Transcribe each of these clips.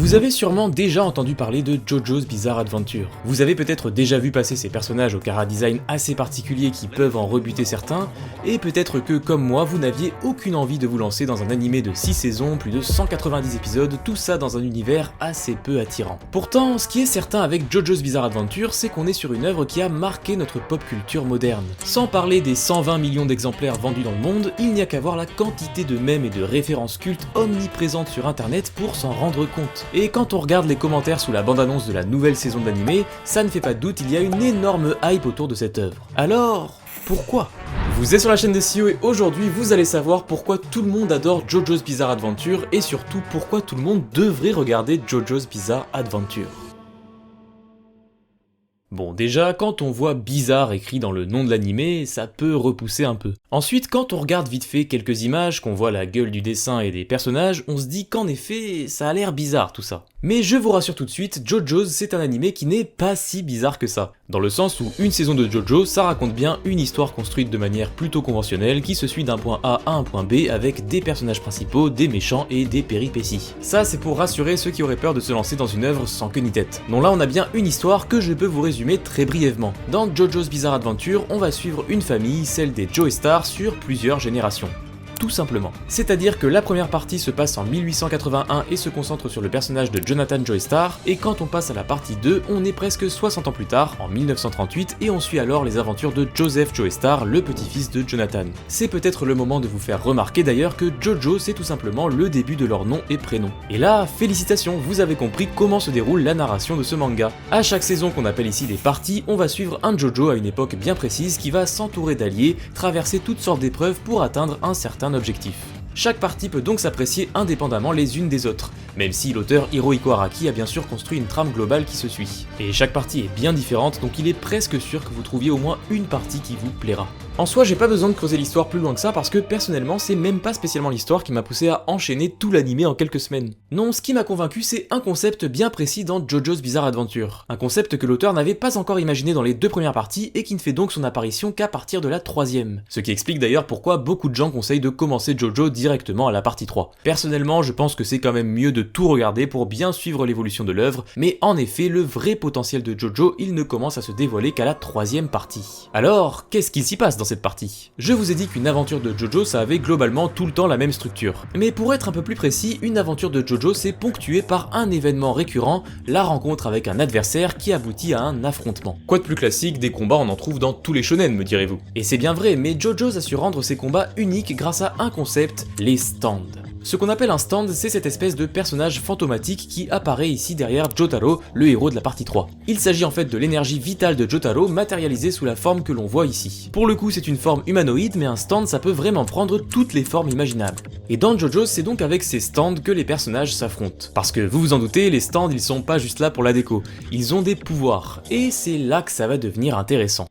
Vous avez sûrement déjà entendu parler de JoJo's Bizarre Adventure. Vous avez peut-être déjà vu passer ces personnages au chara-design assez particulier qui peuvent en rebuter certains, et peut-être que, comme moi, vous n'aviez aucune envie de vous lancer dans un animé de 6 saisons, plus de 190 épisodes, tout ça dans un univers assez peu attirant. Pourtant, ce qui est certain avec JoJo's Bizarre Adventure, c'est qu'on est sur une œuvre qui a marqué notre pop culture moderne. Sans parler des 120 millions d'exemplaires vendus dans le monde, il n'y a qu'à voir la quantité de mèmes et de références cultes omniprésentes sur internet pour s'en rendre compte. Et quand on regarde les commentaires sous la bande-annonce de la nouvelle saison d'animé, ça ne fait pas de doute, il y a une énorme hype autour de cette œuvre. Alors, pourquoi ? Vous êtes sur la chaîne de CEO et aujourd'hui vous allez savoir pourquoi tout le monde adore JoJo's Bizarre Adventure et surtout pourquoi tout le monde devrait regarder JoJo's Bizarre Adventure. Bon, déjà, quand on voit bizarre écrit dans le nom de l'animé, ça peut repousser un peu. Ensuite, quand on regarde vite fait quelques images, qu'on voit la gueule du dessin et des personnages, on se dit qu'en effet, ça a l'air bizarre tout ça. Mais je vous rassure tout de suite, JoJo's c'est un animé qui n'est pas si bizarre que ça. Dans le sens où une saison de JoJo, ça raconte bien une histoire construite de manière plutôt conventionnelle qui se suit d'un point A à un point B avec des personnages principaux, des méchants et des péripéties. Ça c'est pour rassurer ceux qui auraient peur de se lancer dans une œuvre sans queue ni tête. Non, là on a bien une histoire que je peux vous résumer très brièvement. Dans JoJo's Bizarre Adventure, on va suivre une famille, celle des Joestar, sur plusieurs générations. Tout simplement. C'est-à-dire que la première partie se passe en 1881 et se concentre sur le personnage de Jonathan Joestar, et quand on passe à la partie 2, on est presque 60 ans plus tard, en 1938, et on suit alors les aventures de Joseph Joestar, le petit-fils de Jonathan. C'est peut-être le moment de vous faire remarquer d'ailleurs que JoJo c'est tout simplement le début de leur nom et prénom. Et là, félicitations, vous avez compris comment se déroule la narration de ce manga. À chaque saison qu'on appelle ici des parties, on va suivre un JoJo à une époque bien précise qui va s'entourer d'alliés, traverser toutes sortes d'épreuves pour atteindre un certain objectif. Chaque partie peut donc s'apprécier indépendamment les unes des autres, même si l'auteur Hirohiko Araki a bien sûr construit une trame globale qui se suit. Et chaque partie est bien différente, donc il est presque sûr que vous trouviez au moins une partie qui vous plaira. En soi, j'ai pas besoin de creuser l'histoire plus loin que ça parce que personnellement, c'est même pas spécialement l'histoire qui m'a poussé à enchaîner tout l'animé en quelques semaines. Non, ce qui m'a convaincu, c'est un concept bien précis dans JoJo's Bizarre Adventure. Un concept que l'auteur n'avait pas encore imaginé dans les deux premières parties et qui ne fait donc son apparition qu'à partir de la troisième. Ce qui explique d'ailleurs pourquoi beaucoup de gens conseillent de commencer JoJo directement à la partie 3. Personnellement, je pense que c'est quand même mieux de tout regarder pour bien suivre l'évolution de l'œuvre, mais en effet, le vrai potentiel de JoJo, il ne commence à se dévoiler qu'à la troisième partie. Alors, qu'est-ce qu'il s'y passe dans cette partie? Je vous ai dit qu'une aventure de JoJo, ça avait globalement tout le temps la même structure. Mais pour être un peu plus précis, une aventure de JoJo, c'est ponctuée par un événement récurrent, la rencontre avec un adversaire qui aboutit à un affrontement. Quoi de plus classique, des combats on en trouve dans tous les shonen, me direz-vous. Et c'est bien vrai, mais JoJo's a su rendre ces combats uniques grâce à un concept, les stands. Ce qu'on appelle un stand, c'est cette espèce de personnage fantomatique qui apparaît ici derrière Jotaro, le héros de la partie 3. Il s'agit en fait de l'énergie vitale de Jotaro matérialisée sous la forme que l'on voit ici. Pour le coup, c'est une forme humanoïde, mais un stand ça peut vraiment prendre toutes les formes imaginables. Et dans JoJo, c'est donc avec ces stands que les personnages s'affrontent. Parce que vous vous en doutez, les stands ils sont pas juste là pour la déco, ils ont des pouvoirs. Et c'est là que ça va devenir intéressant.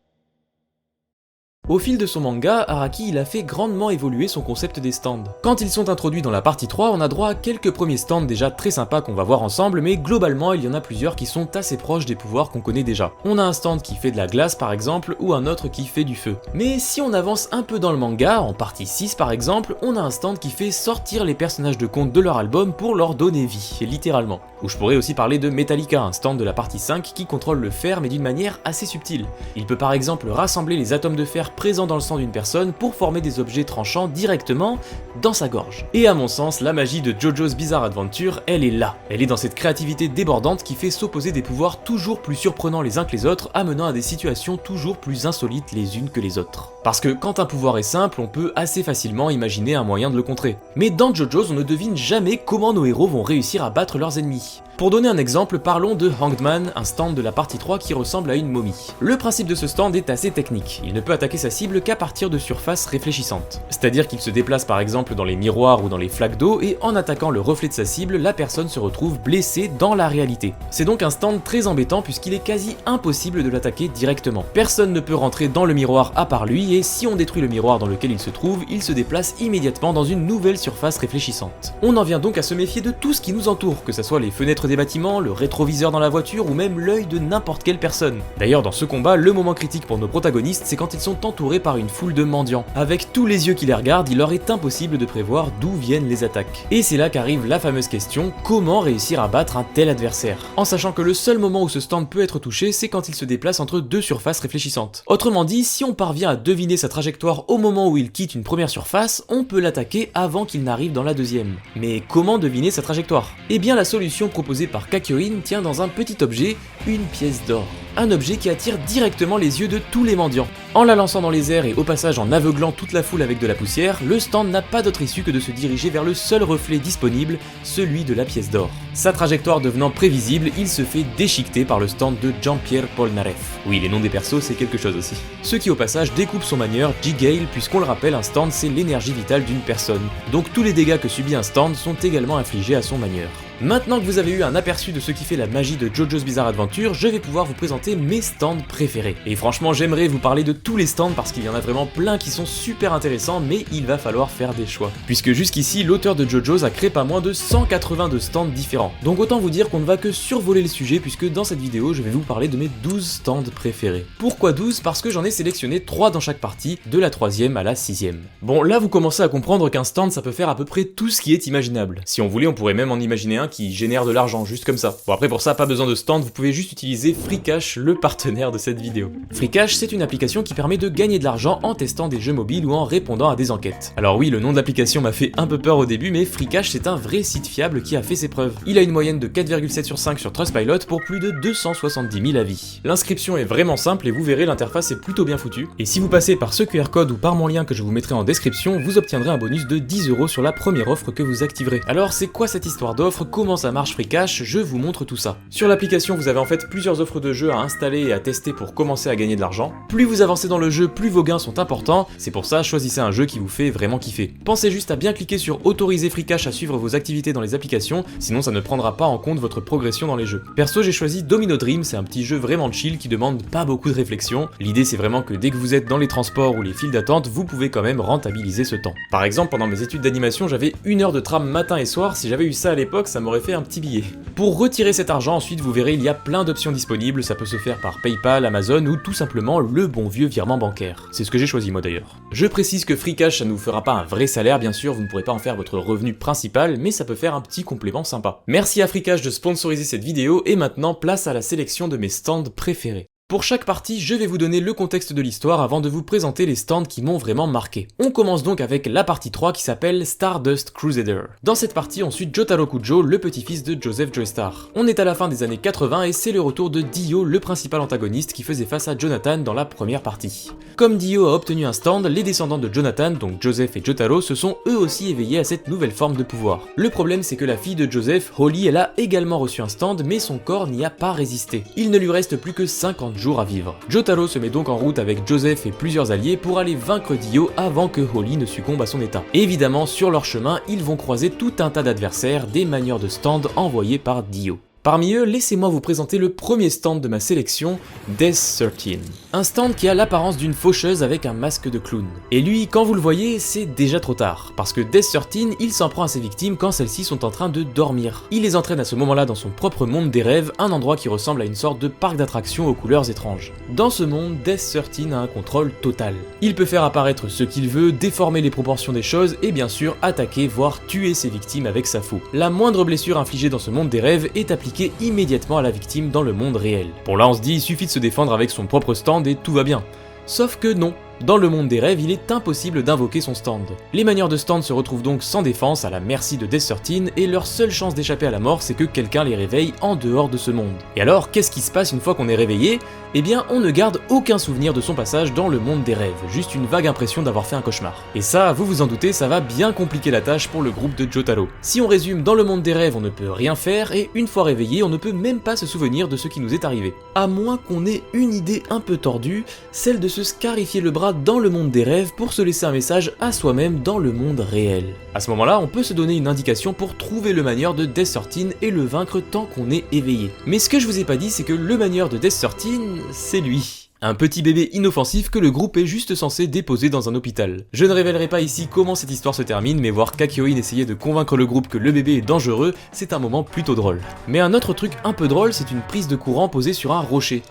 Au fil de son manga, Araki il a fait grandement évoluer son concept des stands. Quand ils sont introduits dans la partie 3, on a droit à quelques premiers stands déjà très sympas qu'on va voir ensemble, mais globalement il y en a plusieurs qui sont assez proches des pouvoirs qu'on connaît déjà. On a un stand qui fait de la glace par exemple, ou un autre qui fait du feu. Mais si on avance un peu dans le manga, en partie 6 par exemple, on a un stand qui fait sortir les personnages de conte de leur album pour leur donner vie, littéralement. Ou je pourrais aussi parler de Metallica, un stand de la partie 5 qui contrôle le fer mais d'une manière assez subtile. Il peut par exemple rassembler les atomes de fer présents dans le sang d'une personne pour former des objets tranchants directement dans sa gorge. Et à mon sens, la magie de JoJo's Bizarre Adventure, elle est là. Elle est dans cette créativité débordante qui fait s'opposer des pouvoirs toujours plus surprenants les uns que les autres, amenant à des situations toujours plus insolites les unes que les autres. Parce que quand un pouvoir est simple, on peut assez facilement imaginer un moyen de le contrer. Mais dans JoJo's, on ne devine jamais comment nos héros vont réussir à battre leurs ennemis. Pour donner un exemple, parlons de Hanged Man, un stand de la partie 3 qui ressemble à une momie. Le principe de ce stand est assez technique, il ne peut attaquer sa cible qu'à partir de surfaces réfléchissantes. C'est-à-dire qu'il se déplace par exemple dans les miroirs ou dans les flaques d'eau et en attaquant le reflet de sa cible, la personne se retrouve blessée dans la réalité. C'est donc un stand très embêtant puisqu'il est quasi impossible de l'attaquer directement. Personne ne peut rentrer dans le miroir à part lui et si on détruit le miroir dans lequel il se trouve, il se déplace immédiatement dans une nouvelle surface réfléchissante. On en vient donc à se méfier de tout ce qui nous entoure, que ce soit les fenêtres des bâtiments, le rétroviseur dans la voiture ou même l'œil de n'importe quelle personne. D'ailleurs dans ce combat, le moment critique pour nos protagonistes c'est quand ils sont entourés entourés par une foule de mendiants. Avec tous les yeux qui les regardent, il leur est impossible de prévoir d'où viennent les attaques. Et c'est là qu'arrive la fameuse question, comment réussir à battre un tel adversaire? En sachant que le seul moment où ce stand peut être touché, c'est quand il se déplace entre deux surfaces réfléchissantes. Autrement dit, si on parvient à deviner sa trajectoire au moment où il quitte une première surface, on peut l'attaquer avant qu'il n'arrive dans la deuxième. Mais comment deviner sa trajectoire? Eh bien la solution proposée par Kakyoin tient dans un petit objet, une pièce d'or. Un objet qui attire directement les yeux de tous les mendiants. En la lançant dans les airs et au passage en aveuglant toute la foule avec de la poussière, le stand n'a pas d'autre issue que de se diriger vers le seul reflet disponible, celui de la pièce d'or. Sa trajectoire devenant prévisible, il se fait déchiqueter par le stand de Jean-Pierre Polnareff. Oui, les noms des persos c'est quelque chose aussi. Ce qui au passage découpe son manieur J-Gale, puisqu'on le rappelle, un stand c'est l'énergie vitale d'une personne. Donc tous les dégâts que subit un stand sont également infligés à son manieur. Maintenant que vous avez eu un aperçu de ce qui fait la magie de JoJo's Bizarre Adventure, je vais pouvoir vous présenter mes stands préférés. Et franchement, j'aimerais vous parler de tous les stands parce qu'il y en a vraiment plein qui sont super intéressants, mais il va falloir faire des choix. Puisque jusqu'ici, l'auteur de JoJo's a créé pas moins de 182 stands différents. Donc autant vous dire qu'on ne va que survoler le sujet puisque dans cette vidéo, je vais vous parler de mes 12 stands préférés. Pourquoi 12? Parce que j'en ai sélectionné 3 dans chaque partie, de la 3ème à la 6ème. Bon, là vous commencez à comprendre qu'un stand ça peut faire à peu près tout ce qui est imaginable. Si on voulait, on pourrait même en imaginer un qui génère de l'argent, juste comme ça. Bon après pour ça, pas besoin de stand, vous pouvez juste utiliser Freecash, le partenaire de cette vidéo. Freecash, c'est une application qui permet de gagner de l'argent en testant des jeux mobiles ou en répondant à des enquêtes. Alors oui, le nom de l'application m'a fait un peu peur au début, mais Freecash c'est un vrai site fiable qui a fait ses preuves. Il a une moyenne de 4,7 sur 5 sur Trustpilot pour plus de 270 000 avis. L'inscription est vraiment simple et vous verrez, l'interface est plutôt bien foutue. Et si vous passez par ce QR code ou par mon lien que je vous mettrai en description, vous obtiendrez un bonus de 10 € sur la première offre que vous activerez. Alors c'est quoi cette histoire d'offre? Comment ça marche Freecash? Je vous montre tout ça. Sur l'application, vous avez en fait plusieurs offres de jeux à installer et à tester pour commencer à gagner de l'argent. Plus vous avancez dans le jeu, plus vos gains sont importants, c'est pour ça choisissez un jeu qui vous fait vraiment kiffer. Pensez juste à bien cliquer sur autoriser Freecash à suivre vos activités dans les applications, sinon ça ne prendra pas en compte votre progression dans les jeux. Perso, j'ai choisi Domino Dream, c'est un petit jeu vraiment chill qui demande pas beaucoup de réflexion. L'idée c'est vraiment que dès que vous êtes dans les transports ou les files d'attente, vous pouvez quand même rentabiliser ce temps. Par exemple, pendant mes études d'animation, j'avais 1 heure de tram matin et soir, si j'avais eu ça à l'époque, ça m'aurait fait un petit billet. Pour retirer cet argent, ensuite vous verrez, il y a plein d'options disponibles, ça peut se faire par PayPal, Amazon ou tout simplement le bon vieux virement bancaire. C'est ce que j'ai choisi moi d'ailleurs. Je précise que Freecash ça ne vous fera pas un vrai salaire bien sûr, vous ne pourrez pas en faire votre revenu principal, mais ça peut faire un petit complément sympa. Merci à Freecash de sponsoriser cette vidéo et maintenant place à la sélection de mes stands préférés. Pour chaque partie, je vais vous donner le contexte de l'histoire avant de vous présenter les stands qui m'ont vraiment marqué. On commence donc avec la partie 3 qui s'appelle Stardust Crusader. Dans cette partie, on suit Jotaro Kujo, le petit-fils de Joseph Joestar. On est à la fin des années 80 et c'est le retour de Dio, le principal antagoniste qui faisait face à Jonathan dans la première partie. Comme Dio a obtenu un stand, les descendants de Jonathan, donc Joseph et Jotaro, se sont eux aussi éveillés à cette nouvelle forme de pouvoir. Le problème c'est que la fille de Joseph, Holly, elle a également reçu un stand mais son corps n'y a pas résisté. Il ne lui reste plus que 50 jours à vivre. Jotaro se met donc en route avec Joseph et plusieurs alliés pour aller vaincre Dio avant que Holly ne succombe à son état. Évidemment, sur leur chemin, ils vont croiser tout un tas d'adversaires, des manieurs de stand envoyés par Dio. Parmi eux, laissez-moi vous présenter le premier stand de ma sélection, Death 13. Un stand qui a l'apparence d'une faucheuse avec un masque de clown. Et lui, quand vous le voyez, c'est déjà trop tard, parce que Death 13, il s'en prend à ses victimes quand celles-ci sont en train de dormir. Il les entraîne à ce moment-là dans son propre monde des rêves, un endroit qui ressemble à une sorte de parc d'attractions aux couleurs étranges. Dans ce monde, Death 13 a un contrôle total. Il peut faire apparaître ce qu'il veut, déformer les proportions des choses et bien sûr attaquer, voire tuer ses victimes avec sa faux. La moindre blessure infligée dans ce monde des rêves est appliquée immédiatement à la victime dans le monde réel. Bon là on se dit il suffit de se défendre avec son propre stand et tout va bien. Sauf que non. Dans le monde des rêves, il est impossible d'invoquer son stand. Les manieurs de stand se retrouvent donc sans défense à la merci de Death 13 et leur seule chance d'échapper à la mort c'est que quelqu'un les réveille en dehors de ce monde. Et alors, qu'est-ce qui se passe une fois qu'on est réveillé? Eh bien, on ne garde aucun souvenir de son passage dans le monde des rêves, juste une vague impression d'avoir fait un cauchemar. Et ça, vous vous en doutez, ça va bien compliquer la tâche pour le groupe de Jotaro. Si on résume, dans le monde des rêves, on ne peut rien faire et une fois réveillé, on ne peut même pas se souvenir de ce qui nous est arrivé. À moins qu'on ait une idée un peu tordue, celle de se scarifier le bras dans le monde des rêves pour se laisser un message à soi-même dans le monde réel. À ce moment-là, on peut se donner une indication pour trouver le manieur de Death 13 et le vaincre tant qu'on est éveillé. Mais ce que je vous ai pas dit, c'est que le manieur de Death 13, c'est lui. Un petit bébé inoffensif que le groupe est juste censé déposer dans un hôpital. Je ne révélerai pas ici comment cette histoire se termine, mais voir Kakyoin essayer de convaincre le groupe que le bébé est dangereux, c'est un moment plutôt drôle. Mais un autre truc un peu drôle, c'est une prise de courant posée sur un rocher.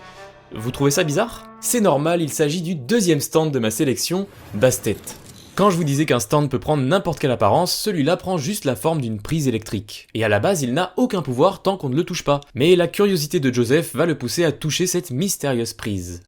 Vous trouvez ça bizarre? C'est normal, il s'agit du deuxième stand de ma sélection, Bastet. Quand je vous disais qu'un stand peut prendre n'importe quelle apparence, celui-là prend juste la forme d'une prise électrique. Et à la base, il n'a aucun pouvoir tant qu'on ne le touche pas. Mais la curiosité de Joseph va le pousser à toucher cette mystérieuse prise.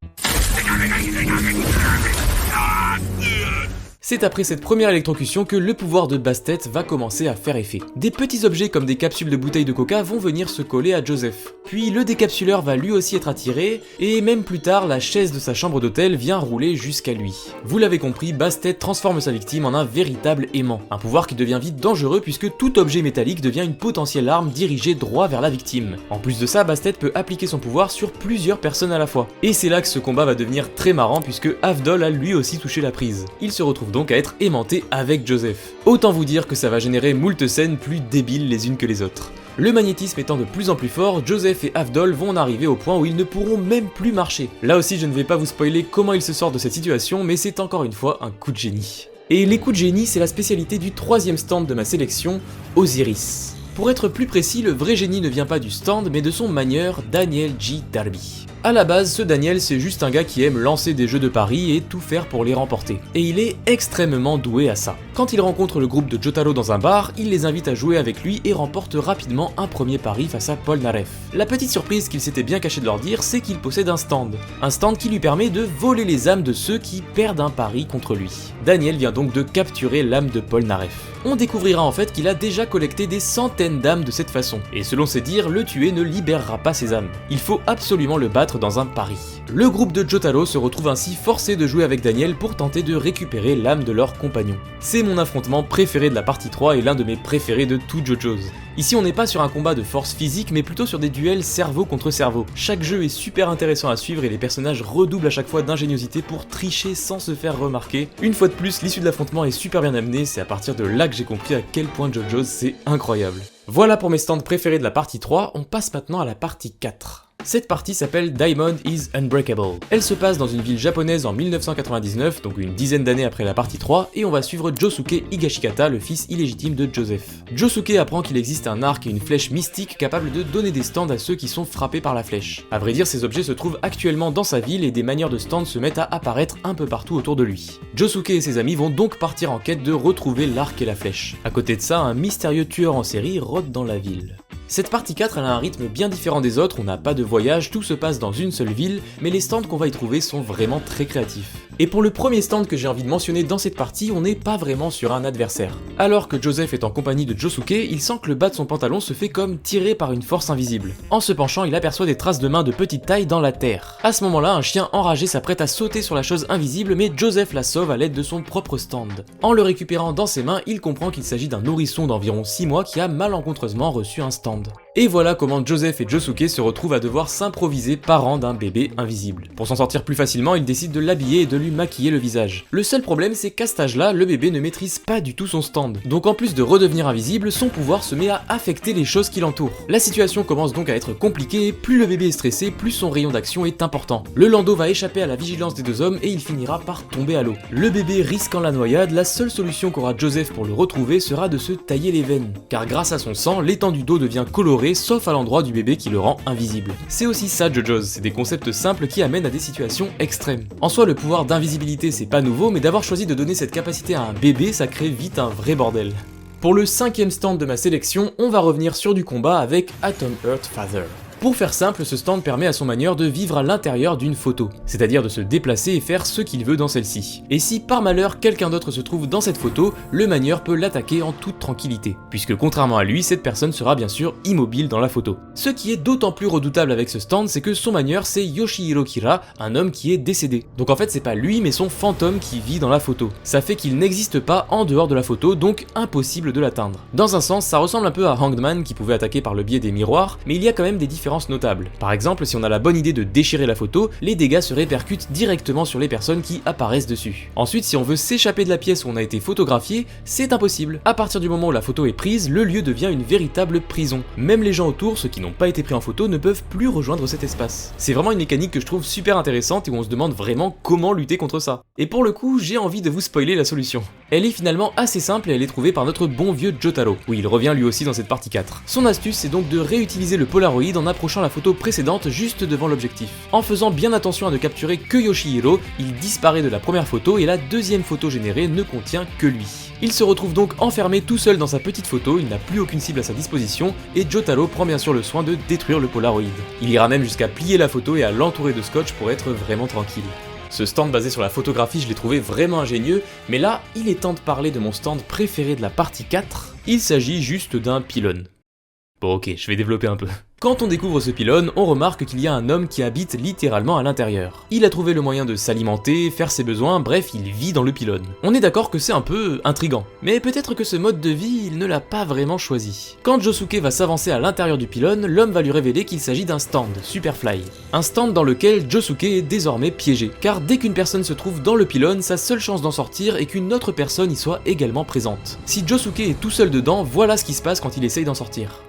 C'est après cette première électrocution que le pouvoir de Bastet va commencer à faire effet. Des petits objets comme des capsules de bouteilles de coca vont venir se coller à Joseph. Puis le décapsuleur va lui aussi être attiré, et même plus tard, la chaise de sa chambre d'hôtel vient rouler jusqu'à lui. Vous l'avez compris, Bastet transforme sa victime en un véritable aimant. Un pouvoir qui devient vite dangereux puisque tout objet métallique devient une potentielle arme dirigée droit vers la victime. En plus de ça, Bastet peut appliquer son pouvoir sur plusieurs personnes à la fois. Et c'est là que ce combat va devenir très marrant puisque Avdol a lui aussi touché la prise. Il se retrouve donc à être aimanté avec Joseph. Autant vous dire que ça va générer moult scènes plus débiles les unes que les autres. Le magnétisme étant de plus en plus fort, Joseph et Avdol vont en arriver au point où ils ne pourront même plus marcher. Là aussi je ne vais pas vous spoiler comment ils se sortent de cette situation, mais c'est encore une fois un coup de génie. Et les coups de génie, c'est la spécialité du troisième stand de ma sélection, Osiris. Pour être plus précis, le vrai génie ne vient pas du stand, mais de son manieur Daniel G. Darby. A la base, ce Daniel, c'est juste un gars qui aime lancer des jeux de paris et tout faire pour les remporter. Et il est extrêmement doué à ça. Quand il rencontre le groupe de Jotaro dans un bar, il les invite à jouer avec lui et remporte rapidement un premier pari face à Polnareff. La petite surprise qu'il s'était bien caché de leur dire, c'est qu'il possède un stand. Un stand qui lui permet de voler les âmes de ceux qui perdent un pari contre lui. Daniel vient donc de capturer l'âme de Polnareff. On découvrira en fait qu'il a déjà collecté des centaines d'âmes de cette façon, et selon ses dires, le tuer ne libérera pas ses âmes. Il faut absolument le battre dans un pari. Le groupe de Jotaro se retrouve ainsi forcé de jouer avec Daniel pour tenter de récupérer l'âme de leur compagnon. C'est mon affrontement préféré de la partie 3 et l'un de mes préférés de tout JoJo's. Ici on n'est pas sur un combat de force physique mais plutôt sur des duels cerveau contre cerveau. Chaque jeu est super intéressant à suivre et les personnages redoublent à chaque fois d'ingéniosité pour tricher sans se faire remarquer. Une fois de plus, l'issue de l'affrontement est super bien amenée, c'est à partir de là que j'ai compris à quel point JoJo's c'est incroyable. Voilà pour mes stands préférés de la partie 3, on passe maintenant à la partie 4. Cette partie s'appelle Diamond is Unbreakable. Elle se passe dans une ville japonaise en 1999, donc une dizaine d'années après la partie 3, et on va suivre Josuke Higashikata, le fils illégitime de Joseph. Josuke apprend qu'il existe un arc et une flèche mystique capable de donner des stands à ceux qui sont frappés par la flèche. A vrai dire, ces objets se trouvent actuellement dans sa ville et des manières de stands se mettent à apparaître un peu partout autour de lui. Josuke et ses amis vont donc partir en quête de retrouver l'arc et la flèche. À côté de ça, un mystérieux tueur en série rôde dans la ville. Cette partie 4 elle a un rythme bien différent des autres, on n'a pas de voyage, tout se passe dans une seule ville, mais les stands qu'on va y trouver sont vraiment très créatifs. Et pour le premier stand que j'ai envie de mentionner dans cette partie, on n'est pas vraiment sur un adversaire. Alors que Joseph est en compagnie de Josuke, il sent que le bas de son pantalon se fait comme tiré par une force invisible. En se penchant, il aperçoit des traces de mains de petite taille dans la terre. À ce moment-là, un chien enragé s'apprête à sauter sur la chose invisible, mais Joseph la sauve à l'aide de son propre stand. En le récupérant dans ses mains, il comprend qu'il s'agit d'un nourrisson d'environ 6 mois qui a malencontreusement reçu un stand. Et voilà comment Joseph et Josuke se retrouvent à devoir s'improviser parents d'un bébé invisible. Pour s'en sortir plus facilement, ils décident de l'habiller et de lui maquiller le visage. Le seul problème, c'est qu'à cet âge-là, le bébé ne maîtrise pas du tout son stand. Donc en plus de redevenir invisible, son pouvoir se met à affecter les choses qui l'entourent. La situation commence donc à être compliquée, plus le bébé est stressé, plus son rayon d'action est important. Le landau va échapper à la vigilance des deux hommes et il finira par tomber à l'eau. Le bébé risquant la noyade, la seule solution qu'aura Joseph pour le retrouver sera de se tailler les veines. Car grâce à son sang, l'étendue d'eau devient colorée, sauf à l'endroit du bébé qui le rend invisible. C'est aussi ça JoJo's, c'est des concepts simples qui amènent à des situations extrêmes. En soi, le pouvoir d'invisibilité c'est pas nouveau, mais d'avoir choisi de donner cette capacité à un bébé, ça crée vite un vrai bordel. Pour le 5e stand de ma sélection, on va revenir sur du combat avec Atom Earth Father. Pour faire simple, ce stand permet à son manieur de vivre à l'intérieur d'une photo, c'est-à-dire de se déplacer et faire ce qu'il veut dans celle-ci. Et si par malheur quelqu'un d'autre se trouve dans cette photo, le manieur peut l'attaquer en toute tranquillité, puisque contrairement à lui, cette personne sera bien sûr immobile dans la photo. Ce qui est d'autant plus redoutable avec ce stand, c'est que son manieur c'est Yoshihiro Kira, un homme qui est décédé. Donc en fait c'est pas lui mais son fantôme qui vit dans la photo. Ça fait qu'il n'existe pas en dehors de la photo, donc impossible de l'atteindre. Dans un sens, ça ressemble un peu à Hanged Man qui pouvait attaquer par le biais des miroirs, mais il y a quand même des différences notables. Par exemple, si on a la bonne idée de déchirer la photo, les dégâts se répercutent directement sur les personnes qui apparaissent dessus. Ensuite, si on veut s'échapper de la pièce où on a été photographié, c'est impossible. À partir du moment où la photo est prise, le lieu devient une véritable prison. Même les gens autour, ceux qui n'ont pas été pris en photo, ne peuvent plus rejoindre cet espace. C'est vraiment une mécanique que je trouve super intéressante et où on se demande vraiment comment lutter contre ça. Et pour le coup, j'ai envie de vous spoiler la solution. Elle est finalement assez simple et elle est trouvée par notre bon vieux Jotaro. Oui, il revient lui aussi dans cette partie 4. Son astuce c'est donc de réutiliser le Polaroid en approchant la photo précédente juste devant l'objectif. En faisant bien attention à ne capturer que Yoshihiro, il disparaît de la première photo et la deuxième photo générée ne contient que lui. Il se retrouve donc enfermé tout seul dans sa petite photo, il n'a plus aucune cible à sa disposition et Jotaro prend bien sûr le soin de détruire le Polaroid. Il ira même jusqu'à plier la photo et à l'entourer de scotch pour être vraiment tranquille. Ce stand basé sur la photographie, je l'ai trouvé vraiment ingénieux, mais là, il est temps de parler de mon stand préféré de la partie 4. Il s'agit juste d'un pylône. Bon ok, je vais développer un peu. Quand on découvre ce pylône, on remarque qu'il y a un homme qui habite littéralement à l'intérieur. Il a trouvé le moyen de s'alimenter, faire ses besoins, bref, il vit dans le pylône. On est d'accord que c'est un peu intriguant, mais peut-être que ce mode de vie, il ne l'a pas vraiment choisi. Quand Josuke va s'avancer à l'intérieur du pylône, l'homme va lui révéler qu'il s'agit d'un stand, Superfly. Un stand dans lequel Josuke est désormais piégé, car dès qu'une personne se trouve dans le pylône, sa seule chance d'en sortir est qu'une autre personne y soit également présente. Si Josuke est tout seul dedans, voilà ce qui se passe quand il essaye d'en sortir.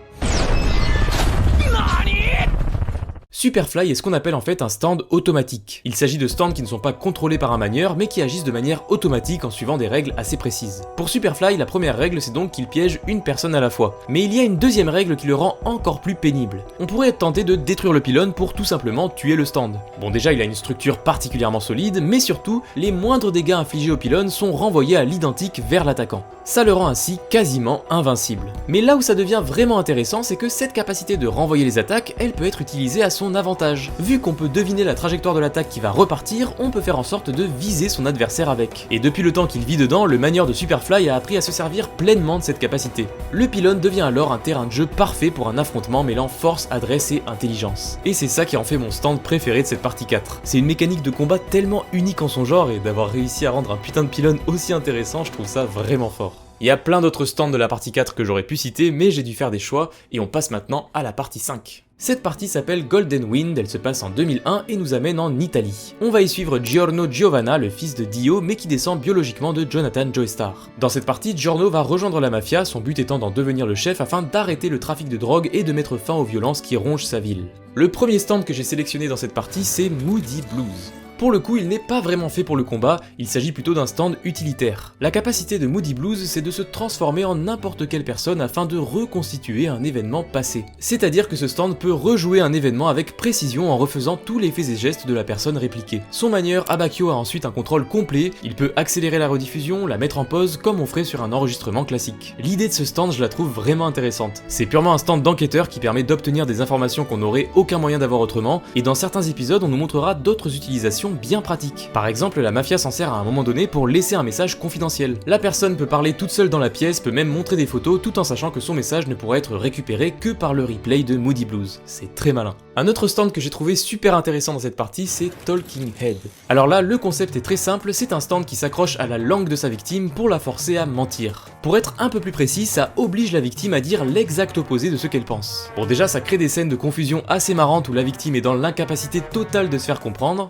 Superfly est ce qu'on appelle en fait un stand automatique. Il s'agit de stands qui ne sont pas contrôlés par un manieur, mais qui agissent de manière automatique en suivant des règles assez précises. Pour Superfly, la première règle c'est donc qu'il piège une personne à la fois. Mais il y a une deuxième règle qui le rend encore plus pénible. On pourrait être tenté de détruire le pylône pour tout simplement tuer le stand. Bon déjà il a une structure particulièrement solide, mais surtout, les moindres dégâts infligés au pylône sont renvoyés à l'identique vers l'attaquant. Ça le rend ainsi quasiment invincible. Mais là où ça devient vraiment intéressant, c'est que cette capacité de renvoyer les attaques, elle peut être utilisée à son avantage. Vu qu'on peut deviner la trajectoire de l'attaque qui va repartir, on peut faire en sorte de viser son adversaire avec. Et depuis le temps qu'il vit dedans, le manieur de Superfly a appris à se servir pleinement de cette capacité. Le pylône devient alors un terrain de jeu parfait pour un affrontement mêlant force, adresse et intelligence. Et c'est ça qui en fait mon stand préféré de cette partie 4. C'est une mécanique de combat tellement unique en son genre et d'avoir réussi à rendre un putain de pylône aussi intéressant, je trouve ça vraiment fort. Il y a plein d'autres stands de la partie 4 que j'aurais pu citer, mais j'ai dû faire des choix, et on passe maintenant à la partie 5. Cette partie s'appelle Golden Wind, elle se passe en 2001 et nous amène en Italie. On va y suivre Giorno Giovanna, le fils de Dio, mais qui descend biologiquement de Jonathan Joestar. Dans cette partie, Giorno va rejoindre la mafia, son but étant d'en devenir le chef afin d'arrêter le trafic de drogue et de mettre fin aux violences qui rongent sa ville. Le premier stand que j'ai sélectionné dans cette partie, c'est Moody Blues. Pour le coup, il n'est pas vraiment fait pour le combat, il s'agit plutôt d'un stand utilitaire. La capacité de Moody Blues, c'est de se transformer en n'importe quelle personne afin de reconstituer un événement passé. C'est-à-dire que ce stand peut rejouer un événement avec précision en refaisant tous les faits et gestes de la personne répliquée. Son manieur Abakio a ensuite un contrôle complet, il peut accélérer la rediffusion, la mettre en pause comme on ferait sur un enregistrement classique. L'idée de ce stand, je la trouve vraiment intéressante. C'est purement un stand d'enquêteur qui permet d'obtenir des informations qu'on n'aurait aucun moyen d'avoir autrement, et dans certains épisodes, on nous montrera d'autres utilisations bien pratique. Par exemple, la mafia s'en sert à un moment donné pour laisser un message confidentiel. La personne peut parler toute seule dans la pièce, peut même montrer des photos tout en sachant que son message ne pourra être récupéré que par le replay de Moody Blues. C'est très malin. Un autre stand que j'ai trouvé super intéressant dans cette partie, c'est Talking Head. Alors là, le concept est très simple, c'est un stand qui s'accroche à la langue de sa victime pour la forcer à mentir. Pour être un peu plus précis, ça oblige la victime à dire l'exact opposé de ce qu'elle pense. Bon déjà, ça crée des scènes de confusion assez marrantes où la victime est dans l'incapacité totale de se faire comprendre.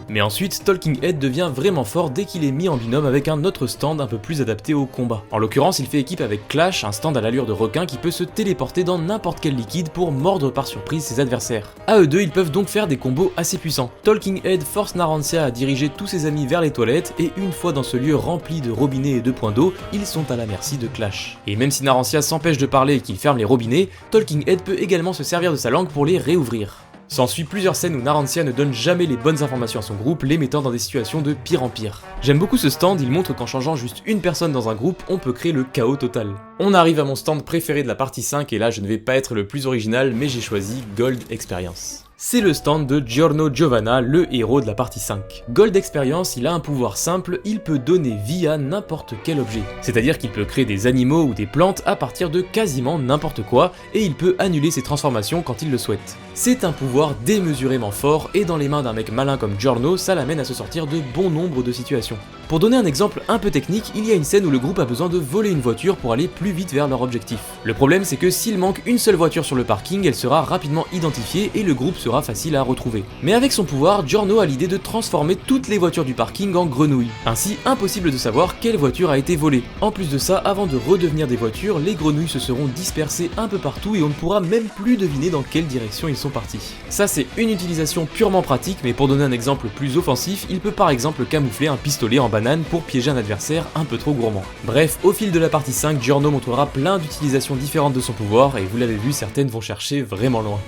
Mais ensuite, Talking Head devient vraiment fort dès qu'il est mis en binôme avec un autre stand un peu plus adapté au combat. En l'occurrence, il fait équipe avec Clash, un stand à l'allure de requin qui peut se téléporter dans n'importe quel liquide pour mordre par surprise ses adversaires. À eux deux, ils peuvent donc faire des combos assez puissants. Talking Head force Narancia à diriger tous ses amis vers les toilettes et une fois dans ce lieu rempli de robinets et de points d'eau, ils sont à la merci de Clash. Et même si Narancia s'empêche de parler et qu'il ferme les robinets, Talking Head peut également se servir de sa langue pour les réouvrir. S'ensuit plusieurs scènes où Narancia ne donne jamais les bonnes informations à son groupe, les mettant dans des situations de pire en pire. J'aime beaucoup ce stand, il montre qu'en changeant juste une personne dans un groupe, on peut créer le chaos total. On arrive à mon stand préféré de la partie 5 et là je ne vais pas être le plus original mais j'ai choisi Gold Experience. C'est le stand de Giorno Giovanna, le héros de la partie 5. Gold Experience, il a un pouvoir simple, il peut donner vie à n'importe quel objet. C'est-à-dire qu'il peut créer des animaux ou des plantes à partir de quasiment n'importe quoi, et il peut annuler ses transformations quand il le souhaite. C'est un pouvoir démesurément fort, et dans les mains d'un mec malin comme Giorno, ça l'amène à se sortir de bon nombre de situations. Pour donner un exemple un peu technique, il y a une scène où le groupe a besoin de voler une voiture pour aller plus vite vers leur objectif. Le problème c'est que s'il manque une seule voiture sur le parking, elle sera rapidement identifiée et le groupe sera facile à retrouver. Mais avec son pouvoir, Giorno a l'idée de transformer toutes les voitures du parking en grenouilles. Ainsi, impossible de savoir quelle voiture a été volée. En plus de ça, avant de redevenir des voitures, les grenouilles se seront dispersées un peu partout et on ne pourra même plus deviner dans quelle direction ils sont partis. Ça c'est une utilisation purement pratique, mais pour donner un exemple plus offensif, il peut par exemple camoufler un pistolet en banane pour piéger un adversaire un peu trop gourmand. Bref, au fil de la partie 5, Giorno montrera plein d'utilisations différentes de son pouvoir, et vous l'avez vu, certaines vont chercher vraiment loin.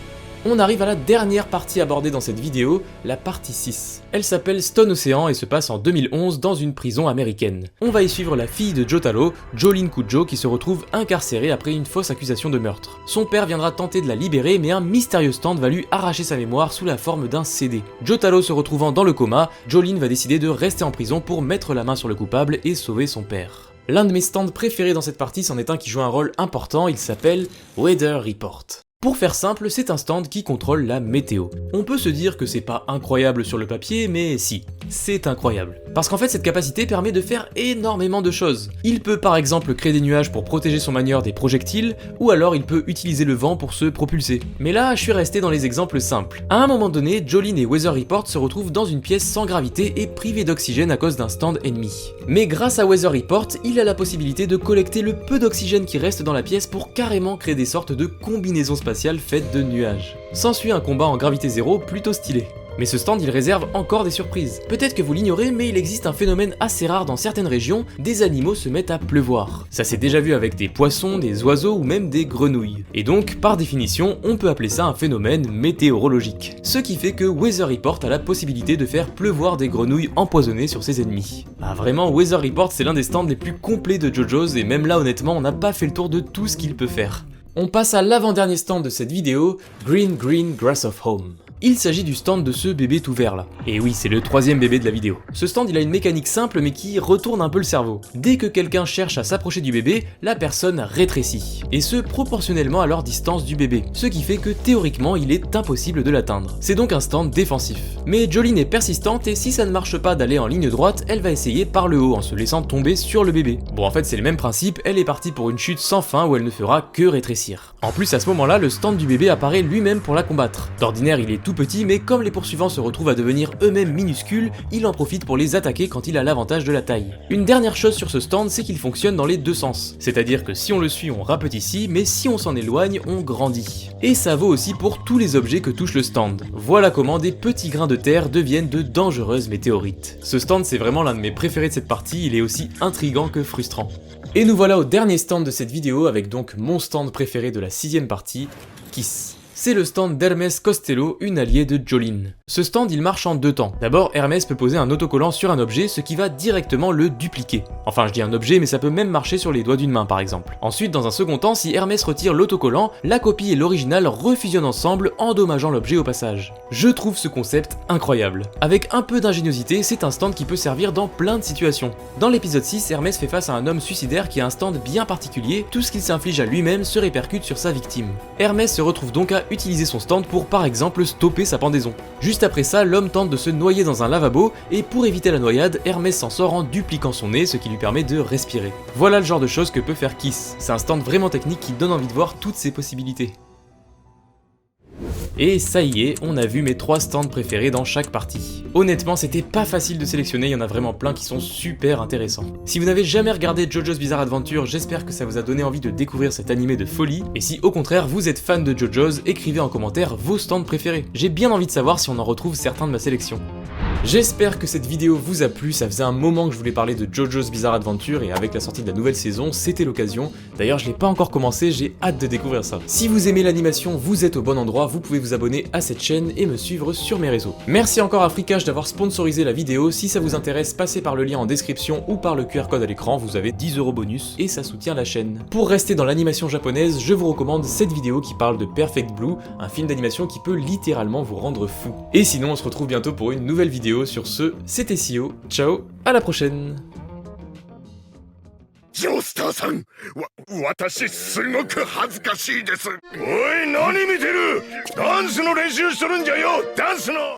On arrive à la dernière partie abordée dans cette vidéo, la partie 6. Elle s'appelle Stone Ocean et se passe en 2011 dans une prison américaine. On va y suivre la fille de Jotaro, Jolene Kujo, qui se retrouve incarcérée après une fausse accusation de meurtre. Son père viendra tenter de la libérer, mais un mystérieux stand va lui arracher sa mémoire sous la forme d'un CD. Jotaro se retrouvant dans le coma, Jolene va décider de rester en prison pour mettre la main sur le coupable et sauver son père. L'un de mes stands préférés dans cette partie, c'en est un qui joue un rôle important, il s'appelle Weather Report. Pour faire simple, c'est un stand qui contrôle la météo. On peut se dire que c'est pas incroyable sur le papier, mais si, c'est incroyable. Parce qu'en fait, cette capacité permet de faire énormément de choses. Il peut par exemple créer des nuages pour protéger son manieur des projectiles, ou alors il peut utiliser le vent pour se propulser. Mais là, je suis resté dans les exemples simples. À un moment donné, Jolene et Weather Report se retrouvent dans une pièce sans gravité et privés d'oxygène à cause d'un stand ennemi. Mais grâce à Weather Report, il a la possibilité de collecter le peu d'oxygène qui reste dans la pièce pour carrément créer des sortes de combinaisons spatiales faites de nuages. S'ensuit un combat en gravité zéro plutôt stylé. Mais ce stand il réserve encore des surprises. Peut-être que vous l'ignorez, mais il existe un phénomène assez rare dans certaines régions, des animaux se mettent à pleuvoir. Ça s'est déjà vu avec des poissons, des oiseaux ou même des grenouilles. Et donc, par définition, on peut appeler ça un phénomène météorologique. Ce qui fait que Weather Report a la possibilité de faire pleuvoir des grenouilles empoisonnées sur ses ennemis. Ah vraiment, Weather Report c'est l'un des stands les plus complets de JoJo's et même là honnêtement on n'a pas fait le tour de tout ce qu'il peut faire. On passe à l'avant-dernier stand de cette vidéo, Green Green Grass of Home. Il s'agit du stand de ce bébé tout vert là. Et oui, c'est le troisième bébé de la vidéo. Ce stand il a une mécanique simple mais qui retourne un peu le cerveau. Dès que quelqu'un cherche à s'approcher du bébé, la personne rétrécit. Et ce proportionnellement à leur distance du bébé. Ce qui fait que théoriquement il est impossible de l'atteindre. C'est donc un stand défensif. Mais Jolene est persistante et si ça ne marche pas d'aller en ligne droite, elle va essayer par le haut en se laissant tomber sur le bébé. Bon en fait c'est le même principe, elle est partie pour une chute sans fin où elle ne fera que rétrécir. En plus à ce moment-là, le stand du bébé apparaît lui-même pour la combattre. D'ordinaire il est tout petit, mais comme les poursuivants se retrouvent à devenir eux-mêmes minuscules, il en profite pour les attaquer quand il a l'avantage de la taille. Une dernière chose sur ce stand, c'est qu'il fonctionne dans les deux sens. C'est-à-dire que si on le suit, on rapetissit, mais si on s'en éloigne, on grandit. Et ça vaut aussi pour tous les objets que touche le stand. Voilà comment des petits grains de terre deviennent de dangereuses météorites. Ce stand, c'est vraiment l'un de mes préférés de cette partie, il est aussi intriguant que frustrant. Et nous voilà au dernier stand de cette vidéo, avec donc mon stand préféré de la 6ème partie, Kiss. C'est le stand d'Hermès Costello, une alliée de Jolene. Ce stand il marche en deux temps. D'abord, Hermès peut poser un autocollant sur un objet, ce qui va directement le dupliquer. Enfin je dis un objet, mais ça peut même marcher sur les doigts d'une main par exemple. Ensuite, dans un second temps, si Hermès retire l'autocollant, la copie et l'original refusionnent ensemble, endommageant l'objet au passage. Je trouve ce concept incroyable. Avec un peu d'ingéniosité, c'est un stand qui peut servir dans plein de situations. Dans l'épisode 6, Hermès fait face à un homme suicidaire qui a un stand bien particulier, tout ce qu'il s'inflige à lui-même se répercute sur sa victime. Hermès se retrouve donc à utiliser son stand pour par exemple stopper sa pendaison. Juste après ça, l'homme tente de se noyer dans un lavabo et pour éviter la noyade, Hermès s'en sort en dupliquant son nez, ce qui lui permet de respirer. Voilà le genre de choses que peut faire Kiss. C'est un stand vraiment technique qui donne envie de voir toutes ses possibilités. Et ça y est, on a vu mes 3 stands préférés dans chaque partie. Honnêtement, c'était pas facile de sélectionner, il y en a vraiment plein qui sont super intéressants. Si vous n'avez jamais regardé JoJo's Bizarre Adventure, j'espère que ça vous a donné envie de découvrir cet animé de folie, et si au contraire vous êtes fan de JoJo's, écrivez en commentaire vos stands préférés. J'ai bien envie de savoir si on en retrouve certains de ma sélection. J'espère que cette vidéo vous a plu, ça faisait un moment que je voulais parler de JoJo's Bizarre Adventure et avec la sortie de la nouvelle saison, c'était l'occasion. D'ailleurs je l'ai pas encore commencé, j'ai hâte de découvrir ça. Si vous aimez l'animation, vous êtes au bon endroit, vous pouvez vous abonner à cette chaîne et me suivre sur mes réseaux. Merci encore à Freecash d'avoir sponsorisé la vidéo, si ça vous intéresse, passez par le lien en description ou par le QR code à l'écran, vous avez 10€ bonus et ça soutient la chaîne. Pour rester dans l'animation japonaise, je vous recommande cette vidéo qui parle de Perfect Blue, un film d'animation qui peut littéralement vous rendre fou. Et sinon on se retrouve bientôt pour une nouvelle vidéo. Sur ce, c'était Sio, ciao, à la prochaine. ジョースターさん、私すごく恥ずかしいです。おい、何見てる？ダンスの練習しとるんじゃよ、ダンスの。